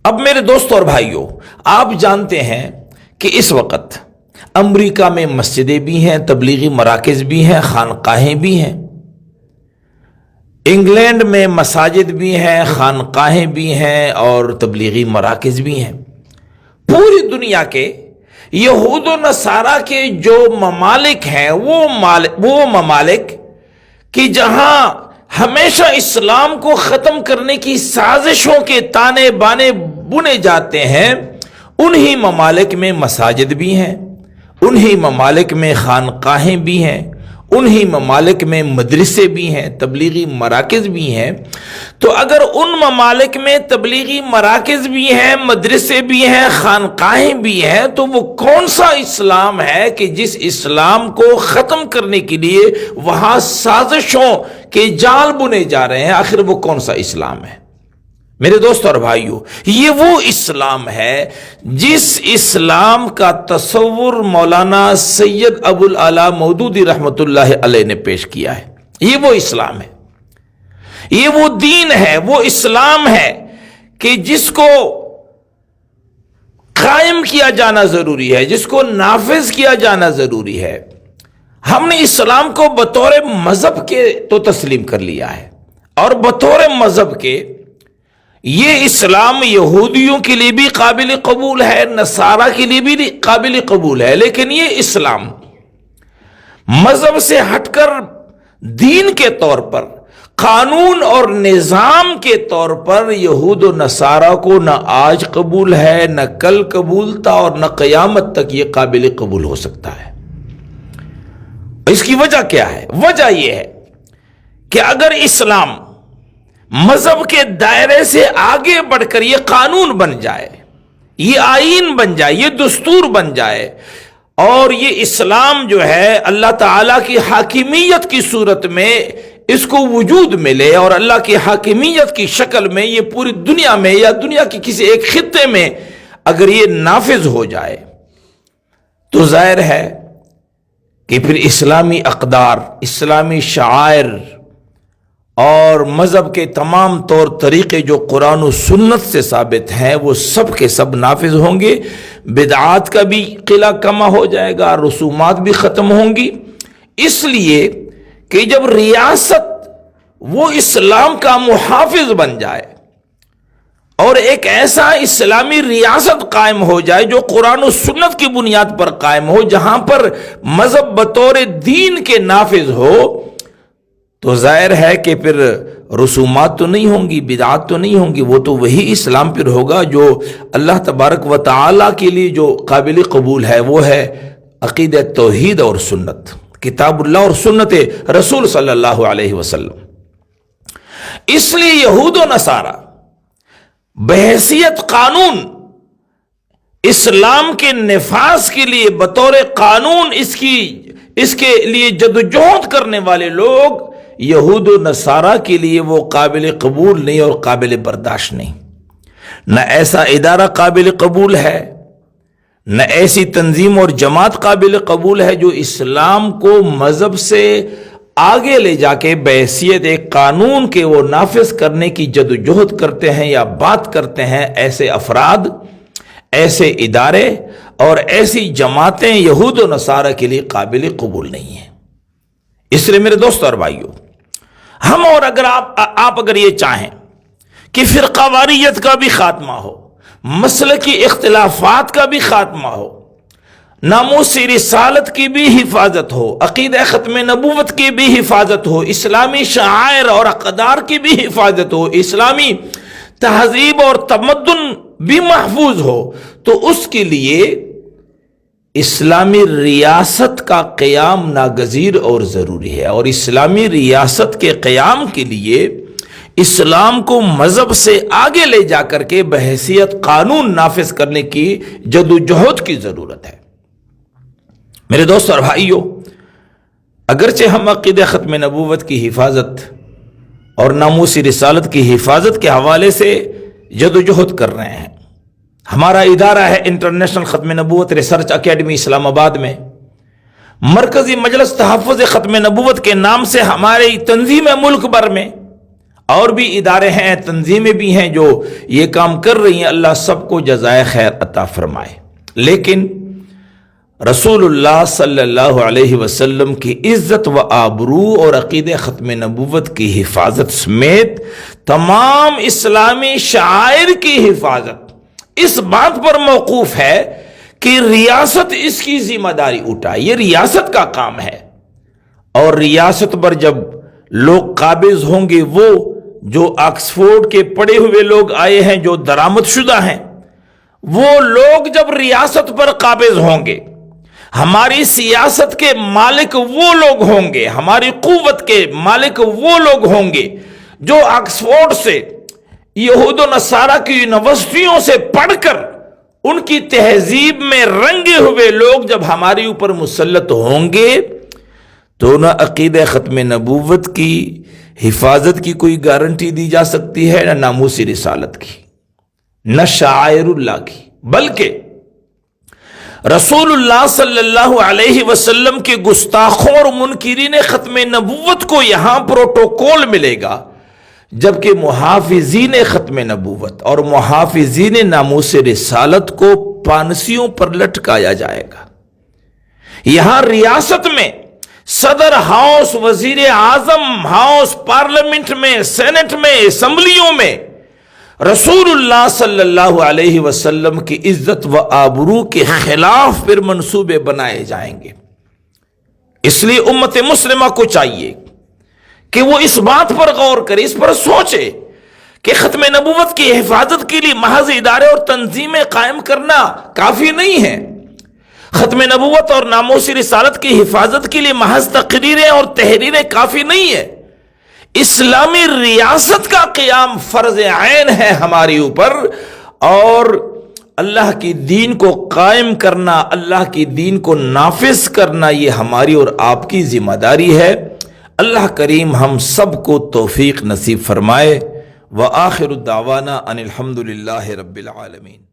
اب میرے دوستوں اور بھائیوں، آپ جانتے ہیں کہ اس وقت امریکہ میں مسجدیں بھی ہیں، تبلیغی مراکز بھی ہیں، خانقاہیں بھی ہیں، انگلینڈ میں مساجد بھی ہیں، خانقاہیں بھی ہیں اور تبلیغی مراکز بھی ہیں۔ پوری دنیا کے یہود و نصارہ کے جو ممالک ہیں وہ ممالک کہ جہاں ہمیشہ اسلام کو ختم کرنے کی سازشوں کے تانے بانے بنے جاتے ہیں، انہی ممالک میں مساجد بھی ہیں، انہی ممالک میں خانقاہیں بھی ہیں، انہی ممالک میں مدرسے بھی ہیں، تبلیغی مراکز بھی ہیں۔ تو اگر ان ممالک میں تبلیغی مراکز بھی ہیں، مدرسے بھی ہیں، خانقاہیں بھی ہیں، تو وہ کون سا اسلام ہے کہ جس اسلام کو ختم کرنے کے لیے وہاں سازشوں کے جال بنے جا رہے ہیں؟ آخر وہ کون سا اسلام ہے؟ میرے دوستو اور بھائیو، یہ وہ اسلام ہے جس اسلام کا تصور مولانا سید ابو العلا مودودی رحمت اللہ علیہ نے پیش کیا ہے۔ یہ وہ اسلام ہے، یہ وہ دین ہے، وہ اسلام ہے کہ جس کو قائم کیا جانا ضروری ہے، جس کو نافذ کیا جانا ضروری ہے۔ ہم نے اسلام کو بطور مذہب کے تو تسلیم کر لیا ہے، اور بطور مذہب کے یہ اسلام یہودیوں کے لیے بھی قابل قبول ہے، نصارہ کے لیے بھی قابل قبول ہے، لیکن یہ اسلام مذہب سے ہٹ کر دین کے طور پر، قانون اور نظام کے طور پر یہود و نصارہ کو نہ آج قبول ہے، نہ کل قبول تھا، اور نہ قیامت تک یہ قابل قبول ہو سکتا ہے۔ اس کی وجہ کیا ہے؟ وجہ یہ ہے کہ اگر اسلام مذہب کے دائرے سے آگے بڑھ کر یہ قانون بن جائے، یہ آئین بن جائے، یہ دستور بن جائے، اور یہ اسلام جو ہے اللہ تعالیٰ کی حاکمیت کی صورت میں اس کو وجود ملے، اور اللہ کی حاکمیت کی شکل میں یہ پوری دنیا میں یا دنیا کی کسی ایک خطے میں اگر یہ نافذ ہو جائے، تو ظاہر ہے کہ پھر اسلامی اقدار، اسلامی شعائر اور مذہب کے تمام طور طریقے جو قرآن و سنت سے ثابت ہیں وہ سب کے سب نافذ ہوں گے، بدعات کا بھی قلعہ کما ہو جائے گا، رسومات بھی ختم ہوں گی۔ اس لیے کہ جب ریاست وہ اسلام کا محافظ بن جائے اور ایک ایسا اسلامی ریاست قائم ہو جائے جو قرآن و سنت کی بنیاد پر قائم ہو، جہاں پر مذہب بطور دین کے نافذ ہو، تو ظاہر ہے کہ پھر رسومات تو نہیں ہوں گی، بدعات تو نہیں ہوں گی، وہ تو وہی اسلام پھر ہوگا جو اللہ تبارک و تعالیٰ کے لیے جو قابل قبول ہے، وہ ہے عقیدہ توحید اور سنت، کتاب اللہ اور سنت رسول صلی اللہ علیہ وسلم۔ اس لیے یہود و نصارہ بحیثیت قانون اسلام کے نفاذ کے لیے بطور قانون اس کے لیے جدوجہد کرنے والے لوگ، یہود و نصارہ کے لیے وہ قابل قبول نہیں اور قابل برداشت نہیں۔ نہ ایسا ادارہ قابل قبول ہے، نہ ایسی تنظیم اور جماعت قابل قبول ہے جو اسلام کو مذہب سے آگے لے جا کے بحیثیت ایک قانون کے وہ نافذ کرنے کی جدوجہد کرتے ہیں یا بات کرتے ہیں۔ ایسے افراد، ایسے ادارے اور ایسی جماعتیں یہود و نصارہ کے لیے قابل قبول نہیں ہیں۔ اس لیے میرے دوستو اور بھائیو، ہم اور اگر آپ اگر یہ چاہیں کہ فرقہ واریت کا بھی خاتمہ ہو، مسلکی اختلافات کا بھی خاتمہ ہو، ناموس رسالت کی بھی حفاظت ہو، عقیدہ ختم نبوت کی بھی حفاظت ہو، اسلامی شعائر اور اقدار کی بھی حفاظت ہو، اسلامی تہذیب اور تمدن بھی محفوظ ہو، تو اس کے لیے اسلامی ریاست کا قیام ناگزیر اور ضروری ہے۔ اور اسلامی ریاست کے قیام کے لیے اسلام کو مذہب سے آگے لے جا کر کے بحیثیت قانون نافذ کرنے کی جدوجہد کی ضرورت ہے۔ میرے دوست اور بھائیو، اگرچہ ہم عقیدہ ختم نبوت کی حفاظت اور ناموس رسالت کی حفاظت کے حوالے سے جدوجہد کر رہے ہیں، ہمارا ادارہ ہے انٹرنیشنل ختم نبوت ریسرچ اکیڈمی اسلام آباد میں، مرکزی مجلس تحفظ ختم نبوت کے نام سے ہماری تنظیم ہے ملک بھر میں، اور بھی ادارے ہیں، تنظیمیں بھی ہیں جو یہ کام کر رہی ہیں، اللہ سب کو جزائے خیر عطا فرمائے۔ لیکن رسول اللہ صلی اللہ علیہ وسلم کی عزت و آبرو اور عقید ختم نبوت کی حفاظت سمیت تمام اسلامی شعائر کی حفاظت اس بات پر موقوف ہے کہ ریاست اس کی ذمہ داری اٹھائے، یہ ریاست کا کام ہے۔ اور ریاست پر جب لوگ قابض ہوں گے، وہ جو آکسفورڈ کے پڑھے ہوئے لوگ آئے ہیں، جو درآمد شدہ ہیں، وہ لوگ جب ریاست پر قابض ہوں گے، ہماری سیاست کے مالک وہ لوگ ہوں گے، ہماری قوت کے مالک وہ لوگ ہوں گے جو آکسفورڈ سے، یہود و نصارہ کی یونیورسٹیوں سے پڑھ کر ان کی تہذیب میں رنگے ہوئے لوگ جب ہمارے اوپر مسلط ہوں گے تو نہ عقید ختم نبوت کی حفاظت کی کوئی گارنٹی دی جا سکتی ہے، نہ ناموس رسالت کی، نہ شعائر اللہ کی، بلکہ رسول اللہ صلی اللہ علیہ وسلم کے گستاخوں اور منکرین ختم نبوت کو یہاں پروٹوکول ملے گا، جبکہ محافظین ختم نبوت اور محافظین ناموس رسالت کو پانسیوں پر لٹکایا جائے گا۔ یہاں ریاست میں صدر ہاؤس، وزیر اعظم ہاؤس، پارلیمنٹ میں، سینٹ میں، اسمبلیوں میں رسول اللہ صلی اللہ علیہ وسلم کی عزت و آبرو کے خلاف پھر منصوبے بنائے جائیں گے۔ اس لیے امت مسلمہ کو چاہیے کہ وہ اس بات پر غور کرے، اس پر سوچے کہ ختم نبوت کی حفاظت کے لیے محض ادارے اور تنظیمیں قائم کرنا کافی نہیں ہے۔ ختم نبوت اور ناموس رسالت کی حفاظت کے لیے محض تقریریں اور تحریریں کافی نہیں ہے۔ اسلامی ریاست کا قیام فرض عین ہے ہماری اوپر، اور اللہ کی دین کو قائم کرنا، اللہ کی دین کو نافذ کرنا، یہ ہماری اور آپ کی ذمہ داری ہے۔ اللہ کریم ہم سب کو توفیق نصیب فرمائے۔ وآخر دعوانا ان الحمد للہ رب العالمین۔